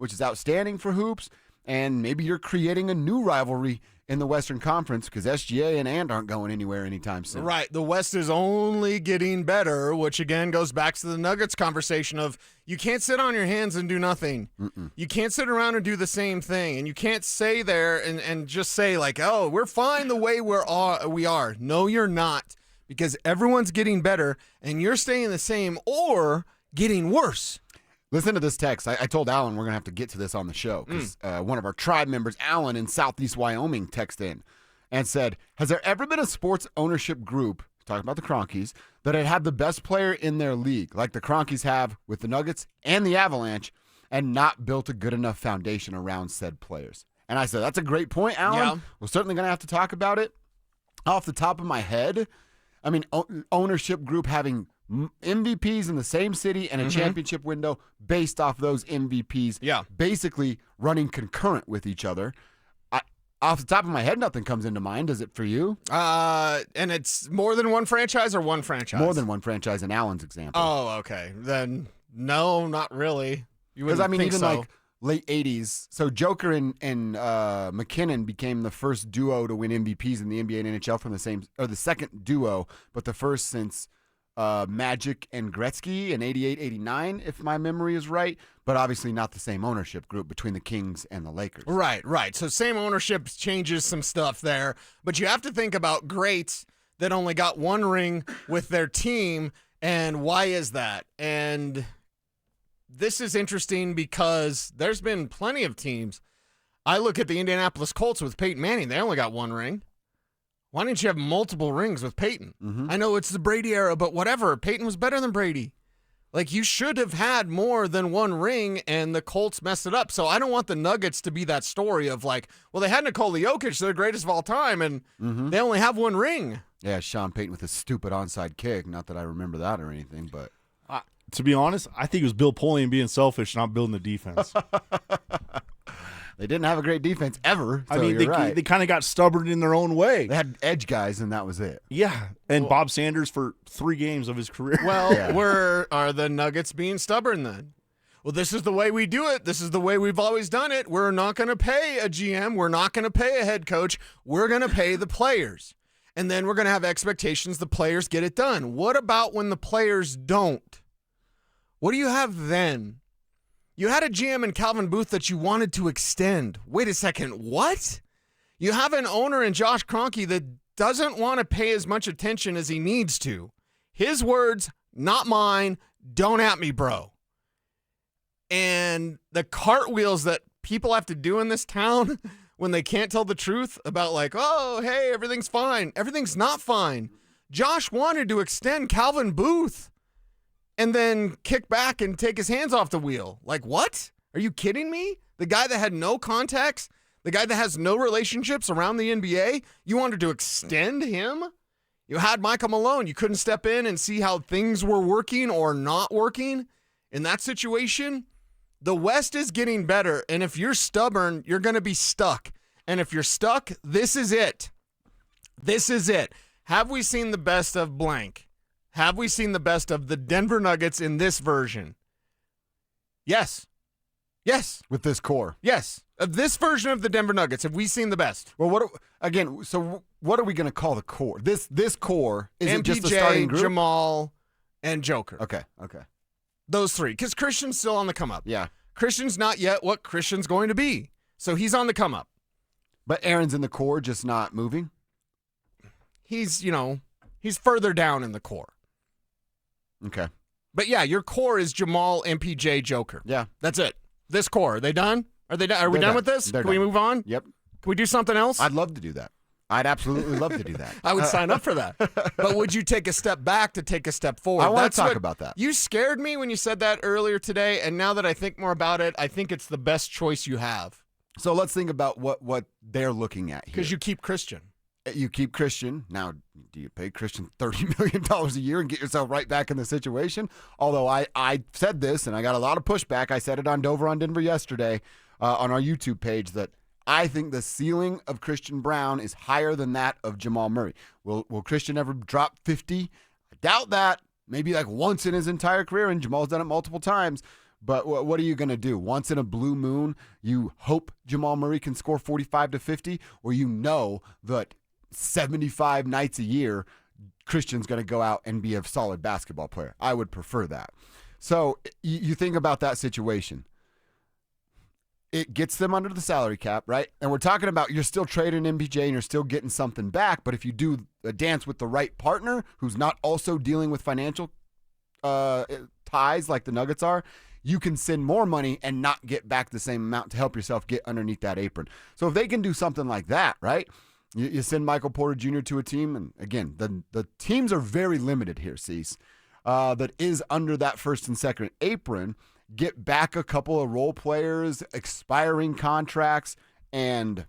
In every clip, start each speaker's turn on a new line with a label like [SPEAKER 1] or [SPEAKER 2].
[SPEAKER 1] which is outstanding for hoops, and maybe you're creating a new rivalry in the Western Conference because SGA and Ant aren't going anywhere anytime soon.
[SPEAKER 2] Right. The West is only getting better, which again goes back to the Nuggets conversation of you can't sit on your hands and do nothing. You can't sit around and do the same thing. And you can't stay there and just say like, oh, we're fine the way we are. No, you're not, because everyone's getting better and you're staying the same or getting worse.
[SPEAKER 1] Listen to this text. I told Alan we're going to have to get to this on the show because one of our tribe members, Alan in Southeast Wyoming, texted in and said, has there ever been a sports ownership group, talking about the Cronkies, that had the best player in their league, like the Cronkies have with the Nuggets and the Avalanche, and not built a good enough foundation around said players? And I said, that's a great point, Alan.
[SPEAKER 2] Yeah.
[SPEAKER 1] We're certainly going to have to talk about it. Off the top of my head, I mean, ownership group having MVPs in the same city and a championship window based off those MVPs, basically running concurrent with each other. Off the top of my head, nothing comes into mind. Does it for you?
[SPEAKER 2] And it's more than one franchise or one franchise?
[SPEAKER 1] More than one franchise in Alan's example.
[SPEAKER 2] Oh, okay. Then no, not really.
[SPEAKER 1] Because I mean, even
[SPEAKER 2] so.
[SPEAKER 1] like late 80s. So Joker and McKinnon became the first duo to win MVPs in the NBA and NHL from the second duo, but the first since Magic and Gretzky in 88-89, if my memory is right, but obviously not the same ownership group between the Kings and the Lakers.
[SPEAKER 2] Right. So same ownership changes some stuff there, but you have to think about greats that only got one ring with their team, and why is that? And this is interesting because there's been plenty of teams. I look at the Indianapolis Colts with Peyton Manning. They only got one ring. Why didn't you have multiple rings with Peyton? I know it's the Brady era, but whatever. Peyton was better than Brady. Like, you should have had more than one ring, and the Colts messed it up. So I don't want the Nuggets to be that story of like, well, they had Nikola Jokic, they're the greatest of all time, and they only have one ring.
[SPEAKER 1] Yeah, Sean Payton with his stupid onside kick. Not that I remember that or anything, but
[SPEAKER 3] to be honest, I think it was Bill Polian being selfish, not building the defense.
[SPEAKER 1] They didn't have a great defense ever. So
[SPEAKER 3] I mean, they kind of got stubborn in their own way.
[SPEAKER 1] They had edge guys, and that was it.
[SPEAKER 3] Yeah, and Bob Sanders for 3 games of his career.
[SPEAKER 2] Well, are the Nuggets being stubborn then? Well, this is the way we do it. This is the way we've always done it. We're not going to pay a GM. We're not going to pay a head coach. We're going to pay the players. And then we're going to have expectations the players get it done. What about when the players don't? What do you have then? You had a GM in Calvin Booth that you wanted to extend. Wait a second, what? You have an owner in Josh Kroenke that doesn't want to pay as much attention as he needs to. His words, not mine. Don't at me, bro. And the cartwheels that people have to do in this town when they can't tell the truth about like, oh, hey, everything's fine. Everything's not fine. Josh wanted to extend Calvin Booth and then kick back and take his hands off the wheel. Like, what? Are you kidding me? The guy that had no contacts, the guy that has no relationships around the NBA, you wanted to extend him? You had Michael Malone. You couldn't step in and see how things were working or not working in that situation? The West is getting better, and if you're stubborn, you're going to be stuck. And if you're stuck, this is it. This is it. Have we seen the best of blank? Have we seen the best of the Denver Nuggets in this version? Yes. Yes.
[SPEAKER 1] With this core.
[SPEAKER 2] Yes. Of this version of the Denver Nuggets, have we seen the best?
[SPEAKER 1] Well, what are we going to call the core? This core isn't just the starting group?
[SPEAKER 2] Jamal, and Joker.
[SPEAKER 1] Okay.
[SPEAKER 2] Those 3. Because Christian's still on the come up.
[SPEAKER 1] Yeah.
[SPEAKER 2] Christian's not yet what Christian's going to be. So he's on the come up.
[SPEAKER 1] But Aaron's in the core, just not moving?
[SPEAKER 2] He's further down in the core.
[SPEAKER 1] Okay.
[SPEAKER 2] But yeah, your core is Jamal, MPJ, Joker.
[SPEAKER 1] Yeah.
[SPEAKER 2] That's it. This core. Are they done? Are we done with this?
[SPEAKER 1] They're
[SPEAKER 2] Can we
[SPEAKER 1] done.
[SPEAKER 2] move on?
[SPEAKER 1] Yep.
[SPEAKER 2] Can we do something else?
[SPEAKER 1] I'd love to do that. I'd absolutely love to do that.
[SPEAKER 2] I would sign up for that. But would you take a step back to take a step forward?
[SPEAKER 1] I want to talk about that.
[SPEAKER 2] You scared me when you said that earlier today, and now that I think more about it, I think it's the best choice you have.
[SPEAKER 1] So let's think about what they're looking at here.
[SPEAKER 2] Because you keep Christian.
[SPEAKER 1] You keep Christian. Now, do you pay Christian $30 million a year and get yourself right back in the situation? Although I said this, and I got a lot of pushback. I said it on Dover on Denver yesterday on our YouTube page that I think the ceiling of Christian Brown is higher than that of Jamal Murray. Will Christian ever drop 50? I doubt that. Maybe like once in his entire career, and Jamal's done it multiple times. But what are you going to do? Once in a blue moon, you hope Jamal Murray can score 45 to 50, or you know that 75 nights a year, Christian's going to go out and be a solid basketball player. I would prefer that. So you think about that situation. It gets them under the salary cap, right? And we're talking about you're still trading MPJ and you're still getting something back, but if you do a dance with the right partner who's not also dealing with financial ties like the Nuggets are, you can send more money and not get back the same amount to help yourself get underneath that apron. So if they can do something like that, right? You send Michael Porter Jr. to a team, and again, the teams are very limited here, Cease, that is under that first and second apron. Get back a couple of role players, expiring contracts, and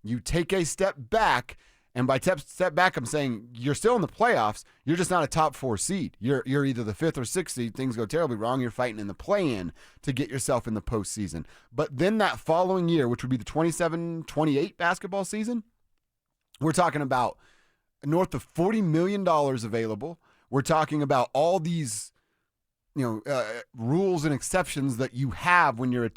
[SPEAKER 1] you take a step back. And by step back, I'm saying you're still in the playoffs. You're just not a top 4 seed. You're either the 5th or 6th seed. Things go terribly wrong. You're fighting in the play-in to get yourself in the postseason. But then that following year, which would be the 27-28 basketball season, we're talking about north of $40 million available. We're talking about all these rules and exceptions that you have when you're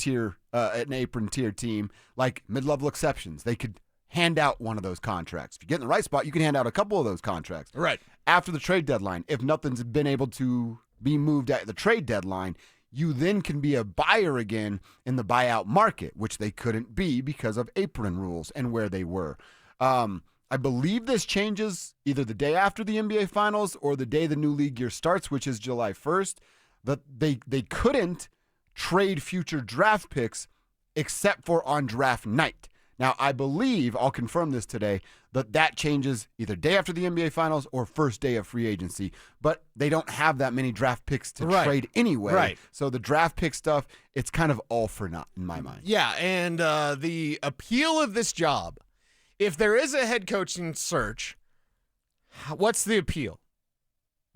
[SPEAKER 1] an apron tier team, like mid-level exceptions. They could hand out one of those contracts. If you get in the right spot, you can hand out a couple of those contracts.
[SPEAKER 2] Right.
[SPEAKER 1] After the trade deadline, if nothing's been able to be moved at the trade deadline, you then can be a buyer again in the buyout market, which they couldn't be because of apron rules and where they were. I believe this changes either the day after the NBA Finals or the day the new league year starts, which is July 1st. That they couldn't trade future draft picks except for on draft night. Now, I believe, I'll confirm this today, that changes either day after the NBA Finals or first day of free agency. But they don't have that many draft picks to trade anyway.
[SPEAKER 2] Right.
[SPEAKER 1] So the draft pick stuff, it's kind of all for naught in my mind.
[SPEAKER 2] Yeah, and the appeal of this job, if there is a head coaching search, what's the appeal?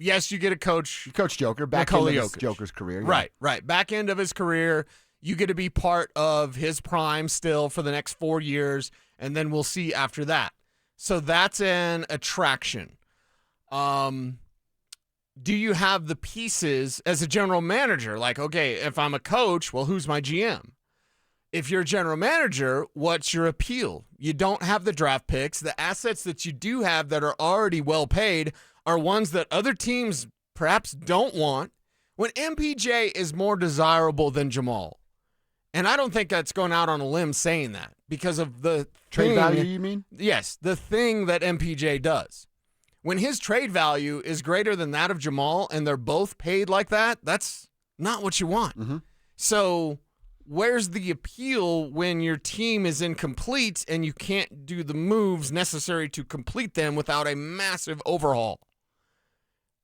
[SPEAKER 2] Yes, you get a coach.
[SPEAKER 1] Coach Joker, back
[SPEAKER 2] Nikola
[SPEAKER 1] into his
[SPEAKER 2] Jokic.
[SPEAKER 1] Joker's career.
[SPEAKER 2] Yeah. Right. Back end of his career. You get to be part of his prime still for the next 4 years, and then we'll see after that. So that's an attraction. Do you have the pieces as a general manager? Like, okay, if I'm a coach, well, who's my GM? If you're a general manager, what's your appeal? You don't have the draft picks. The assets that you do have that are already well paid are ones that other teams perhaps don't want, when MPJ is more desirable than Jamal. And I don't think that's going out on a limb saying that because of the
[SPEAKER 1] Trade value, you mean?
[SPEAKER 2] Yes, the thing that MPJ does. When his trade value is greater than that of Jamal and they're both paid like that, that's not what you want.
[SPEAKER 1] Mm-hmm.
[SPEAKER 2] So where's the appeal when your team is incomplete and you can't do the moves necessary to complete them without a massive overhaul?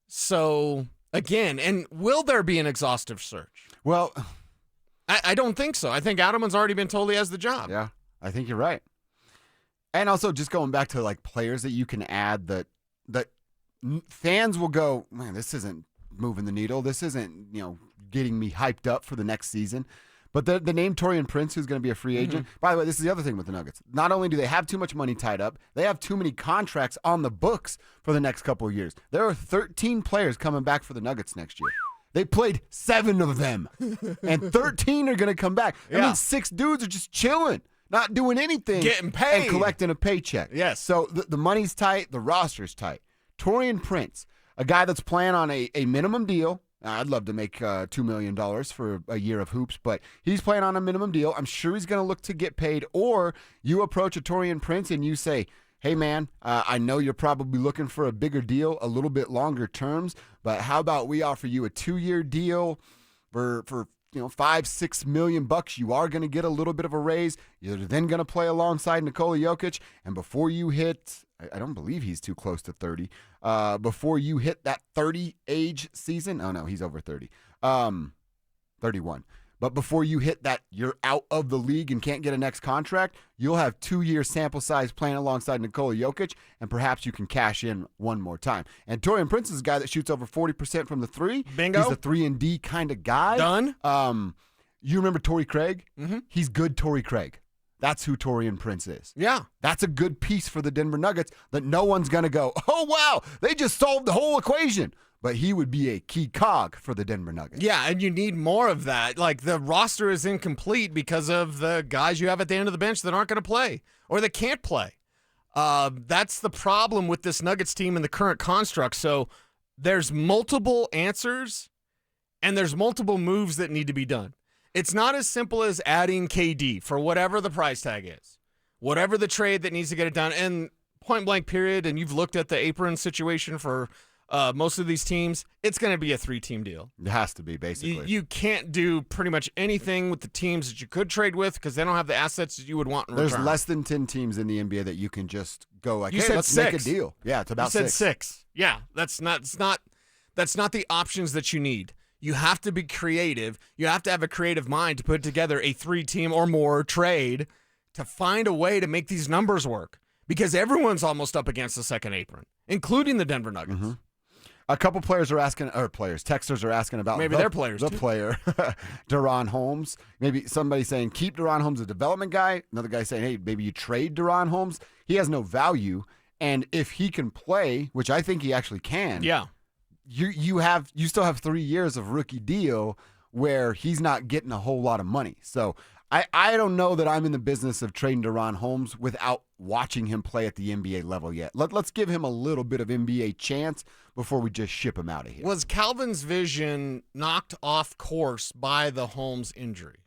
[SPEAKER 2] So, again, and will there be an exhaustive search?
[SPEAKER 1] Well,
[SPEAKER 2] I don't think so. I think Adelman's already been told he has the job.
[SPEAKER 1] yeah, I think you're right. And also just going back to like players that you can add that fans will go, man, this isn't moving the needle. This isn't, getting me hyped up for the next season. But the name Torian Prince, who's going to be a free agent. Mm-hmm. By the way, this is the other thing with the Nuggets. Not only do they have too much money tied up, they have too many contracts on the books for the next couple of years. There are 13 players coming back for the Nuggets next year. They played 7 of them, and 13 are going to come back.
[SPEAKER 2] Yeah.
[SPEAKER 1] I mean, 6 dudes are just chilling, not doing anything.
[SPEAKER 2] Getting paid.
[SPEAKER 1] And collecting a paycheck.
[SPEAKER 2] Yes.
[SPEAKER 1] So the money's tight, the roster's tight. Torian Prince, a guy that's playing on a minimum deal. I'd love to make $2 million for a year of hoops, but he's playing on a minimum deal. I'm sure he's going to look to get paid. Or you approach a Torian Prince and you say, hey, man, I know you're probably looking for a bigger deal, a little bit longer terms, but how about we offer you a 2-year deal for $5-6 million? You are going to get a little bit of a raise. You're then going to play alongside Nikola Jokic, and before you hit, I don't believe he's too close to 30. Before you hit that 30 age season, oh no, he's over 30. 31. But before you hit that, you're out of the league and can't get a next contract, you'll have 2-year sample size playing alongside Nikola Jokic, and perhaps you can cash in one more time. And Torian Prince is a guy that shoots over 40% from the 3.
[SPEAKER 2] Bingo.
[SPEAKER 1] He's a 3-and-D kind of guy.
[SPEAKER 2] Done.
[SPEAKER 1] You remember Torrey Craig?
[SPEAKER 2] Mm-hmm.
[SPEAKER 1] He's good Torrey Craig. That's who Torian Prince is.
[SPEAKER 2] Yeah.
[SPEAKER 1] That's a good piece for the Denver Nuggets that no one's going to go, oh, wow, they just solved the whole equation. but he would be a key cog for the Denver Nuggets.
[SPEAKER 2] Yeah, and you need more of that. Like, the roster is incomplete because of the guys you have at the end of the bench that aren't going to play or that can't play. That's the problem with this Nuggets team in the current construct. So there's multiple answers and there's multiple moves that need to be done. It's not as simple as adding KD for whatever the price tag is, whatever the trade that needs to get it done. And point blank period, and you've looked at the apron situation for most of these teams, it's going to be a 3-team deal.
[SPEAKER 1] It has to be, basically.
[SPEAKER 2] You can't do pretty much anything with the teams that you could trade with because they don't have the assets that you would want in
[SPEAKER 1] There's
[SPEAKER 2] return.
[SPEAKER 1] less than 10 teams in the NBA that you can just go like,
[SPEAKER 2] You
[SPEAKER 1] hey,
[SPEAKER 2] said
[SPEAKER 1] let's
[SPEAKER 2] 6.
[SPEAKER 1] make a deal. Yeah, it's about
[SPEAKER 2] You said
[SPEAKER 1] 6.
[SPEAKER 2] 6. Yeah, that's not the options that you need. You have to be creative. You have to have a creative mind to put together a 3-team or more trade to find a way to make these numbers work because everyone's almost up against the second apron, including the Denver Nuggets.
[SPEAKER 1] Mm-hmm. A couple players are asking, or texters are asking about
[SPEAKER 2] Maybe they're players,
[SPEAKER 1] the
[SPEAKER 2] too.
[SPEAKER 1] player, Deon Holmes. Maybe somebody saying keep Deon Holmes a development guy. Another guy saying, hey, maybe you trade Deon Holmes. He has no value, and if he can play, which I think he actually can,
[SPEAKER 2] Yeah.
[SPEAKER 1] you still have 3 years of rookie deal where he's not getting a whole lot of money. So I don't know that I'm in the business of trading Deon Holmes without watching him play at the NBA level yet. Let's give him a little bit of NBA chance before we just ship him out of here.
[SPEAKER 2] Was Calvin's vision knocked off course by the Holmes injury?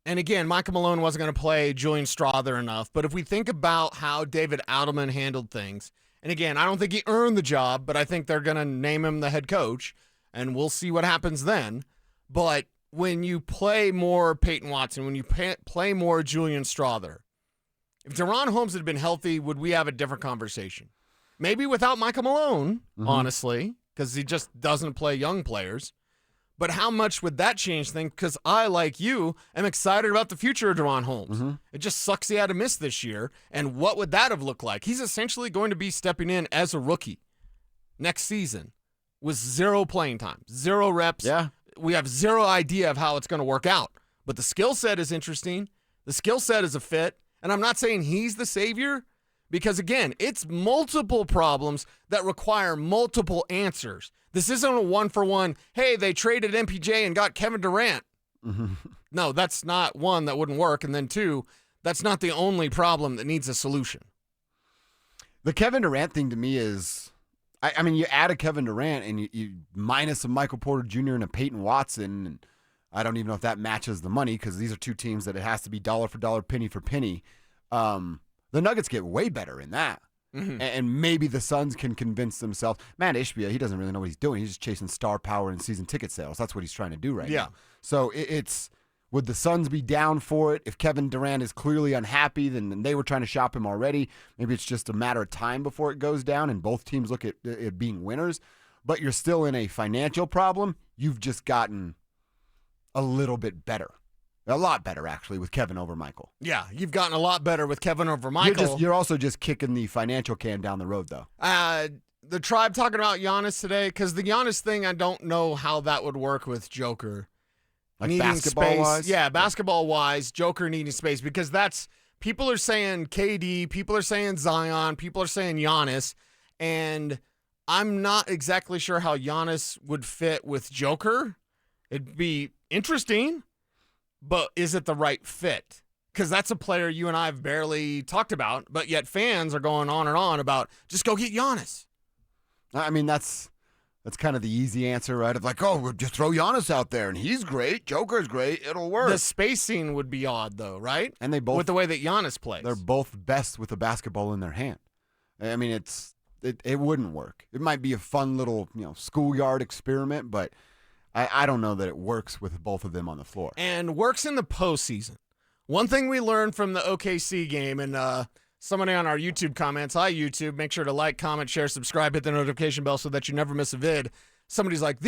[SPEAKER 2] And again, Michael Malone wasn't going to play Julian Strawther enough, but if we think about how David Adelman handled things, and again, I don't think he earned the job, but I think they're going to name him the head coach, and we'll see what happens then. But when you play more Peyton Watson, when you play more Julian Strawther, if Deon Holmes had been healthy, would we have a different conversation? Maybe without Michael Malone, honestly, because he just doesn't play young players. But how much would that change things? Because I, like you, am excited about the future of Deon Holmes. It just sucks he had to miss this year. And what would that have looked like? He's essentially going to be stepping in as a rookie next season with 0 playing time, 0 reps.
[SPEAKER 1] Yeah.
[SPEAKER 2] We have 0 idea of how it's going to work out. But the skill set is interesting. The skill set is a fit. And I'm not saying he's the savior because, again, it's multiple problems that require multiple answers. This isn't a 1-for-1, hey, they traded MPJ and got Kevin Durant. No, that's not one that wouldn't work. And then 2, that's not the only problem that needs a solution.
[SPEAKER 1] The Kevin Durant thing to me is, I mean, you add a Kevin Durant and you minus a Michael Porter Jr. and a Peyton Watson, and I don't even know if that matches the money because these are 2 teams that it has to be dollar for dollar, penny for penny. The Nuggets get way better in that. And maybe the Suns can convince themselves, man, Ishbia, he doesn't really know what he's doing. He's just chasing star power and season ticket sales. That's what he's trying to do right now. So it's, would the Suns be down for it? If Kevin Durant is clearly unhappy, then they were trying to shop him already. Maybe it's just a matter of time before it goes down and both teams look at it being winners. But you're still in a financial problem. You've just gotten a little bit better. A lot better, actually, with Kevin over Michael.
[SPEAKER 2] Yeah, you've gotten a lot better with Kevin over Michael.
[SPEAKER 1] You're also just kicking the financial can down the road, though.
[SPEAKER 2] The Tribe talking about Giannis today, because the Giannis thing, I don't know how that would work with Joker.
[SPEAKER 1] Like
[SPEAKER 2] needing
[SPEAKER 1] basketball-wise?
[SPEAKER 2] space. Yeah, basketball-wise, Joker needing space, because that's, people are saying KD, people are saying Zion, people are saying Giannis, and I'm not exactly sure how Giannis would fit with Joker. It'd be interesting. But is it the right fit? Because that's a player you and I have barely talked about, but yet fans are going on and on about just go get Giannis.
[SPEAKER 1] I mean, that's kind of the easy answer, right? Of like, oh, we'll just throw Giannis out there, and he's great. Joker's great. It'll work.
[SPEAKER 2] The spacing would be odd, though, right?
[SPEAKER 1] And they both,
[SPEAKER 2] with the way that Giannis plays.
[SPEAKER 1] They're both best with a basketball in their hand. I mean, it wouldn't work. It might be a fun little schoolyard experiment, but I don't know that it works with both of them on the floor.
[SPEAKER 2] And works in the postseason. One thing we learned from the OKC game, and somebody on our YouTube comments, hi YouTube, make sure to like, comment, share, subscribe, hit the notification bell so that you never miss a vid. Somebody's like,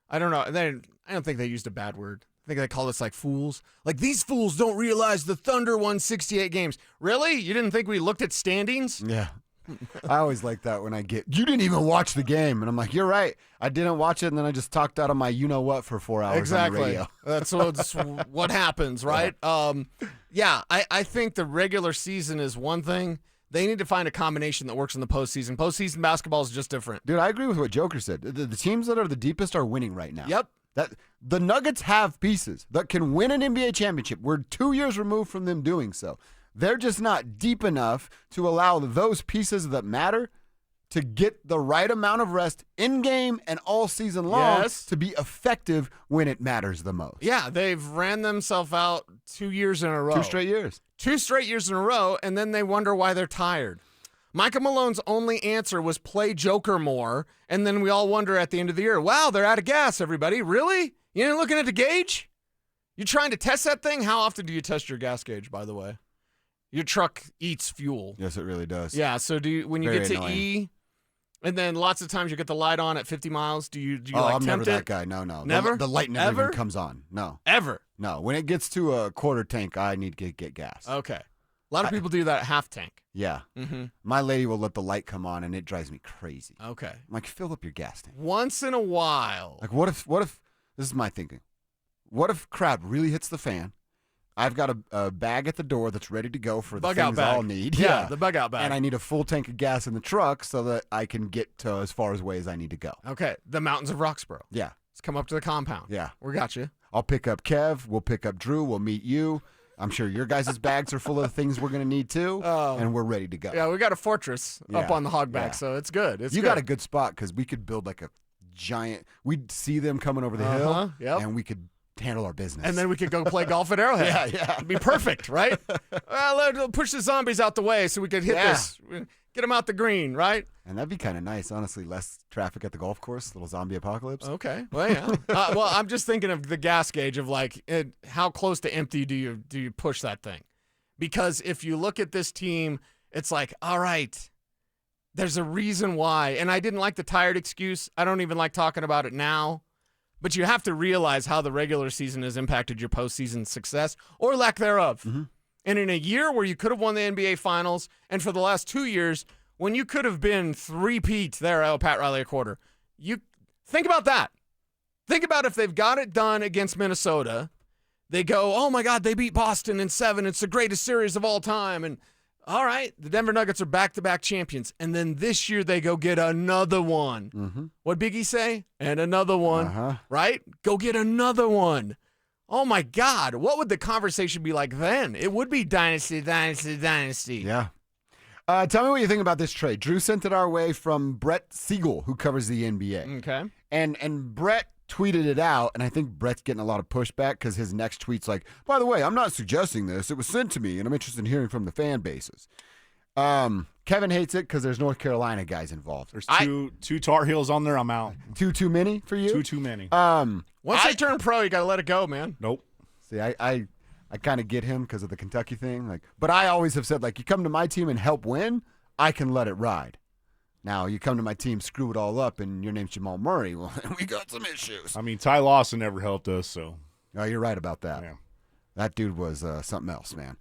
[SPEAKER 2] I don't know, I don't think they used a bad word. I think they call us like fools. Like, these fools don't realize the Thunder won 68 games. Really? You didn't think we looked at standings?
[SPEAKER 1] Yeah. I always like that when you didn't even watch the game. And I'm like, you're right. I didn't watch it, and then I just talked out of my you-know-what for 4 hours on the radio.
[SPEAKER 2] That's what happens, right? Yeah, I think the regular season is one thing. They need to find a combination that works in the postseason. Postseason basketball is just different.
[SPEAKER 1] Dude, I agree with what Joker said. The teams that are the deepest are winning right now.
[SPEAKER 2] Yep.
[SPEAKER 1] The Nuggets have pieces that can win an NBA championship. We're 2 years removed from them doing so. They're just not deep enough to allow those pieces that matter to get the right amount of rest in game and all season long to be effective when it matters the most.
[SPEAKER 2] Yeah, they've ran themselves out 2 years in a row.
[SPEAKER 1] 2 straight years.
[SPEAKER 2] 2 straight years in a row, and then they wonder why they're tired. Micah Malone's only answer was play Joker more, and then we all wonder at the end of the year, wow, they're out of gas, everybody. Really? You ain't looking at the gauge? You trying to test that thing? How often do you test your gas gauge, by the way? Your truck eats fuel.
[SPEAKER 1] Yes, it really does.
[SPEAKER 2] Yeah, so when you
[SPEAKER 1] Very
[SPEAKER 2] get to
[SPEAKER 1] annoying.
[SPEAKER 2] E, and then lots of times you get the light on at 50 miles, do you
[SPEAKER 1] I'm
[SPEAKER 2] tempt
[SPEAKER 1] never
[SPEAKER 2] it?
[SPEAKER 1] that guy. No.
[SPEAKER 2] Never?
[SPEAKER 1] The light never
[SPEAKER 2] Ever?
[SPEAKER 1] even comes on. No.
[SPEAKER 2] Ever?
[SPEAKER 1] No. When it gets to a quarter tank, I need to get gas.
[SPEAKER 2] Okay. A lot of people do that at half tank.
[SPEAKER 1] Yeah.
[SPEAKER 2] Mm-hmm.
[SPEAKER 1] My lady will let the light come on, and it drives me crazy.
[SPEAKER 2] Okay.
[SPEAKER 1] I'm like, fill up your gas tank.
[SPEAKER 2] Once in a while.
[SPEAKER 1] Like, what if, this is my thinking. What if crap really hits the fan? I've got a bag at the door that's ready to go for the
[SPEAKER 2] Bug out
[SPEAKER 1] things
[SPEAKER 2] bag.
[SPEAKER 1] I'll need.
[SPEAKER 2] Yeah, the bug out bag.
[SPEAKER 1] And I need a full tank of gas in the truck so that I can get to as far away as I need to go.
[SPEAKER 2] Okay. The mountains of Roxborough.
[SPEAKER 1] Yeah.
[SPEAKER 2] Let's come up to the compound.
[SPEAKER 1] Yeah.
[SPEAKER 2] We got you.
[SPEAKER 1] I'll pick up Kev. We'll pick up Drew. We'll meet you. I'm sure your guys' bags are full of the things we're going to need too. And we're ready to go.
[SPEAKER 2] Yeah, we got a fortress up
[SPEAKER 1] Yeah,
[SPEAKER 2] on the hog back,
[SPEAKER 1] yeah.
[SPEAKER 2] so it's good.
[SPEAKER 1] You got a good spot because we could build like a giant, we'd see them coming over the hill and we could handle our business.
[SPEAKER 2] And then we could go play golf at Arrowhead.
[SPEAKER 1] Yeah.
[SPEAKER 2] It'd be perfect, right? Well, let's push the zombies out the way so we could hit this. Get them out the green, right?
[SPEAKER 1] And that'd be kind of nice, honestly. Less traffic at the golf course, little zombie apocalypse.
[SPEAKER 2] Okay. Well, yeah. Well, I'm just thinking of the gas gauge of like how close to empty do you push that thing? Because if you look at this team, it's like, all right, there's a reason why. And I didn't like the tired excuse. I don't even like talking about it now. But you have to realize how the regular season has impacted your postseason success or lack thereof.
[SPEAKER 1] Mm-hmm.
[SPEAKER 2] And in a year where you could have won the NBA Finals, and for the last 2 years, when you could have been three-peat there at Pat Riley a quarter, you think about that. Think about if they've got it done against Minnesota, they go, oh my God, they beat Boston in 7. It's the greatest series of all time. And all right, the Denver Nuggets are back-to-back champions. And then this year they go get another one.
[SPEAKER 1] Mm-hmm.
[SPEAKER 2] What'd Biggie say? And another one, right? Go get another one. Oh my God, what would the conversation be like then? It would be dynasty.
[SPEAKER 1] Yeah. Tell me what you think about this trade. Drew sent it our way from Brett Siegel, who covers the NBA.
[SPEAKER 2] Okay.
[SPEAKER 1] And Brett tweeted it out, and I think Brett's getting a lot of pushback because his next tweet's like, by the way, I'm not suggesting this. It was sent to me, and I'm interested in hearing from the fan bases. Kevin hates it because there's North Carolina guys involved.
[SPEAKER 3] There's two Tar Heels on there. I'm out.
[SPEAKER 1] Too many for you?
[SPEAKER 3] Too many.
[SPEAKER 2] Once they turn pro, you got to let it go, man.
[SPEAKER 3] Nope.
[SPEAKER 1] See, I kind of get him because of the Kentucky thing. Like, but I always have said, like, you come to my team and help win, I can let it ride. Now, you come to my team, screw it all up, and your name's Jamal Murray. Well, we got some issues.
[SPEAKER 3] I mean, Ty Lawson never helped us, so.
[SPEAKER 1] Oh, you're right about that.
[SPEAKER 3] Yeah.
[SPEAKER 1] That dude was something else, man.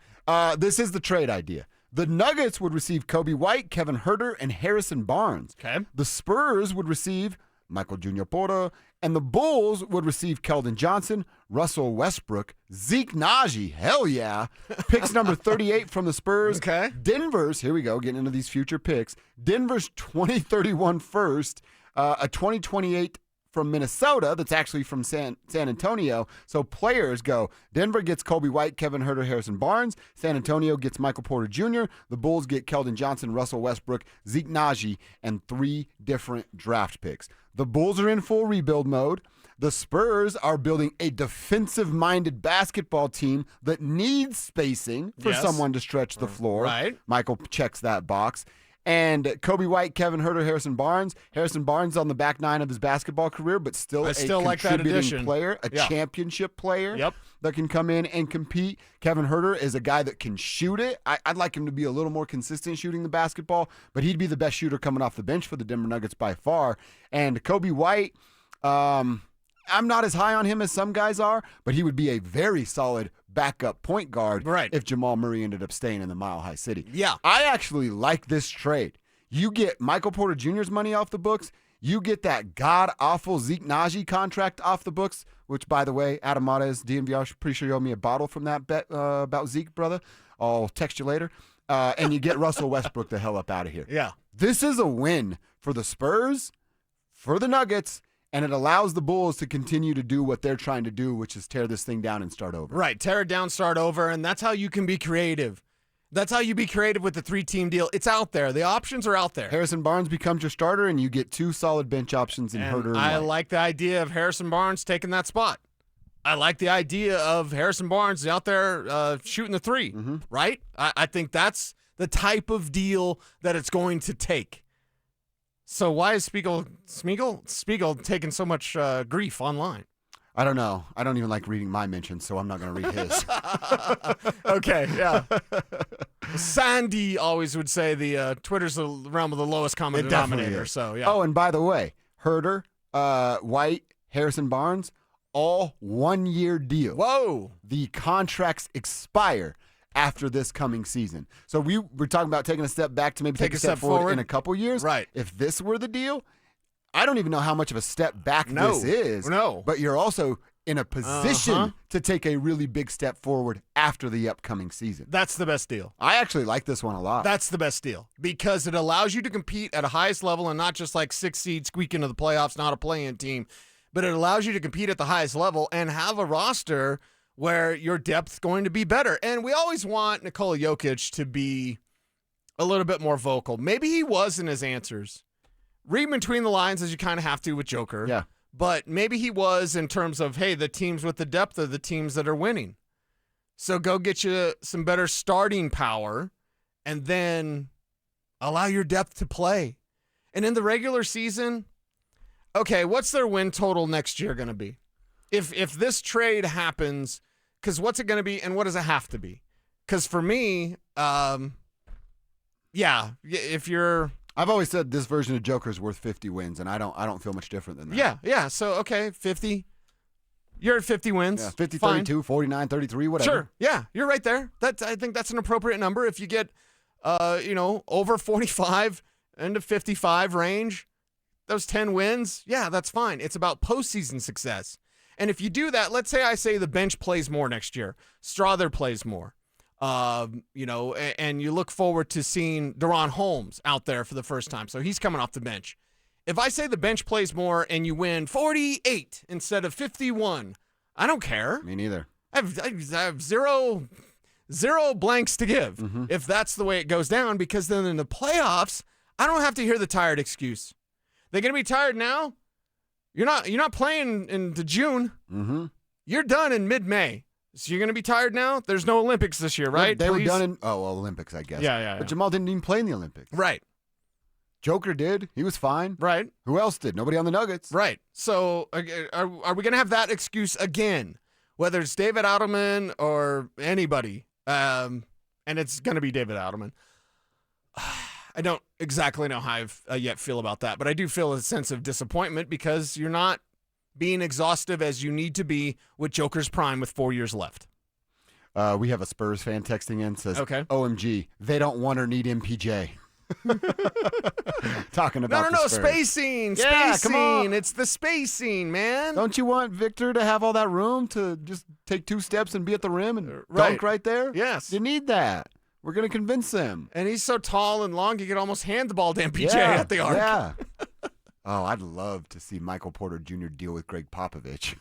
[SPEAKER 1] This is the trade idea. The Nuggets would receive Kobe White, Kevin Huerter, and Harrison Barnes.
[SPEAKER 2] Okay.
[SPEAKER 1] The Spurs would receive Michael Jr. Porter, and the Bulls would receive Keldon Johnson, Russell Westbrook, Zeke Naji, hell yeah, picks number 38 from the Spurs.
[SPEAKER 2] Okay.
[SPEAKER 1] Denver's, here we go, getting into these future picks, Denver's 2031 first, a 2028 from Minnesota that's actually from San Antonio. So players go, Denver gets Kobe White, Kevin Huerter, Harrison Barnes. San Antonio gets Michael Porter Jr. The Bulls get Keldon Johnson, Russell Westbrook, Zeke Naji, and 3 different draft picks. The Bulls are in full rebuild mode. The Spurs are building a defensive-minded basketball team that needs spacing for someone to stretch the floor.
[SPEAKER 2] Right.
[SPEAKER 1] Michael checks that box. And Kobe White, Kevin Huerter, Harrison Barnes. Harrison Barnes on the back 9 of his basketball career, but still
[SPEAKER 2] I
[SPEAKER 1] a
[SPEAKER 2] still like that
[SPEAKER 1] contributing
[SPEAKER 2] addition.
[SPEAKER 1] player, a championship player
[SPEAKER 2] Yep.
[SPEAKER 1] that can come in and compete. Kevin Huerter is a guy that can shoot it. I'd like him to be a little more consistent shooting the basketball, but he'd be the best shooter coming off the bench for the Denver Nuggets by far. And Kobe White, I'm not as high on him as some guys are, but he would be a very solid backup point guard if Jamal Murray ended up staying in the Mile High City.
[SPEAKER 2] Yeah.
[SPEAKER 1] I actually like this trade. You get Michael Porter Jr.'s money off the books. You get that god-awful Zeke Naji contract off the books, which, by the way, Adam Mata is DMVR. Pretty sure you owe me a bottle from that bet about Zeke, brother. I'll text you later. and you get Russell Westbrook the hell up out of here.
[SPEAKER 2] Yeah.
[SPEAKER 1] This is a win for the Spurs, for the Nuggets, and it allows the Bulls to continue to do what they're trying to do, which is tear this thing down and start over.
[SPEAKER 2] Right. Tear it down, start over, and that's how you can be creative. That's how you be creative with the 3-team deal. It's out there. The options are out there.
[SPEAKER 1] Harrison Barnes becomes your starter, and you get 2 solid bench options in Herter and
[SPEAKER 2] I
[SPEAKER 1] White.
[SPEAKER 2] like the idea of Harrison Barnes taking that spot. I like the idea of Harrison Barnes out there shooting the 3, right? I think that's the type of deal that it's going to take. So why is Spiegel taking so much grief online?
[SPEAKER 1] I don't know. I don't even like reading my mentions, so I'm not going to read his.
[SPEAKER 2] Okay, yeah. Sandy always would say the Twitter's the realm of the lowest common denominator. So yeah.
[SPEAKER 1] Oh, and by the way, Herter, White, Harrison Barnes, all 1-year deals.
[SPEAKER 2] Whoa.
[SPEAKER 1] The contracts expire after this coming season. So we're talking about taking a step back to maybe take a step forward in a couple years.
[SPEAKER 2] Right.
[SPEAKER 1] If this were the deal, I don't even know how much of a step back this is.
[SPEAKER 2] No.
[SPEAKER 1] But you're also in a position to take a really big step forward after the upcoming season.
[SPEAKER 2] That's the best deal.
[SPEAKER 1] I actually like this one a lot.
[SPEAKER 2] That's the best deal because it allows you to compete at a highest level and not just like 6 seed squeak into the playoffs, not a play-in team, but it allows you to compete at the highest level and have a roster where your depth's going to be better. And we always want Nikola Jokic to be a little bit more vocal. Maybe he was in his answers. Read between the lines as you kind of have to with Joker.
[SPEAKER 1] Yeah.
[SPEAKER 2] But maybe he was in terms of, hey, the teams with the depth are the teams that are winning. So go get you some better starting power and then allow your depth to play. And in the regular season, okay, what's their win total next year going to be? If this trade happens, because what's it going to be and what does it have to be? Because for me, if you're...
[SPEAKER 1] I've always said this version of Joker is worth 50 wins, and I don't feel much different than that.
[SPEAKER 2] Yeah. So, okay, 50. You're at 50 wins.
[SPEAKER 1] Yeah, 50,
[SPEAKER 2] Fine.
[SPEAKER 1] 32, 49, 33, whatever.
[SPEAKER 2] Sure. Yeah, you're right there. I think that's an appropriate number. If you get, over 45 into 55 range, those 10 wins, yeah, that's fine. It's about postseason success. And if you do that, let's say I say the bench plays more next year. Strother plays more. And you look forward to seeing Deon Holmes out there for the first time. So he's coming off the bench. If I say the bench plays more and you win 48 instead of 51, I don't care.
[SPEAKER 1] Me neither.
[SPEAKER 2] I have zero blanks to give if that's the way it goes down, because then in the playoffs, I don't have to hear the tired excuse. They're going to be tired now. You're not playing into June.
[SPEAKER 1] Mm-hmm.
[SPEAKER 2] You're done in mid-May. So you're going to be tired now? There's no Olympics this year, right?
[SPEAKER 1] They were done in Olympics, I guess.
[SPEAKER 2] Yeah.
[SPEAKER 1] But Jamal didn't even play in the Olympics.
[SPEAKER 2] Right.
[SPEAKER 1] Joker did. He was fine.
[SPEAKER 2] Right.
[SPEAKER 1] Who else did? Nobody on the Nuggets.
[SPEAKER 2] Right. So are we going to have that excuse again? Whether it's David Adelman or anybody, and it's going to be David Adelman. I don't exactly know how I yet feel about that, but I do feel a sense of disappointment because you're not being exhaustive as you need to be with Joker's prime with 4 years left.
[SPEAKER 1] We have a Spurs fan texting in, says,
[SPEAKER 2] okay.
[SPEAKER 1] OMG, they don't want or need MPJ. Talking about
[SPEAKER 2] No,
[SPEAKER 1] the Spurs.
[SPEAKER 2] spacing.
[SPEAKER 1] Yeah, come on.
[SPEAKER 2] It's the spacing, man.
[SPEAKER 1] Don't you want Victor to have all that room to just take 2 steps and be at the rim and
[SPEAKER 2] Right.
[SPEAKER 1] dunk right there?
[SPEAKER 2] Yes.
[SPEAKER 1] You need that. We're going to convince them.
[SPEAKER 2] And he's so tall and long, you could almost hand the ball to MPJ
[SPEAKER 1] Yeah,
[SPEAKER 2] at the arc.
[SPEAKER 1] Yeah. Oh, I'd love to see Michael Porter Jr. deal with Greg Popovich.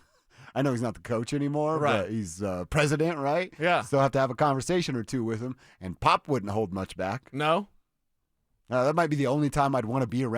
[SPEAKER 1] I know he's not the coach anymore,
[SPEAKER 2] Right.
[SPEAKER 1] but he's president, right?
[SPEAKER 2] Yeah.
[SPEAKER 1] Still have to have a conversation or two with him, and Pop wouldn't hold much back.
[SPEAKER 2] No?
[SPEAKER 1] That might be the only time I'd want to be around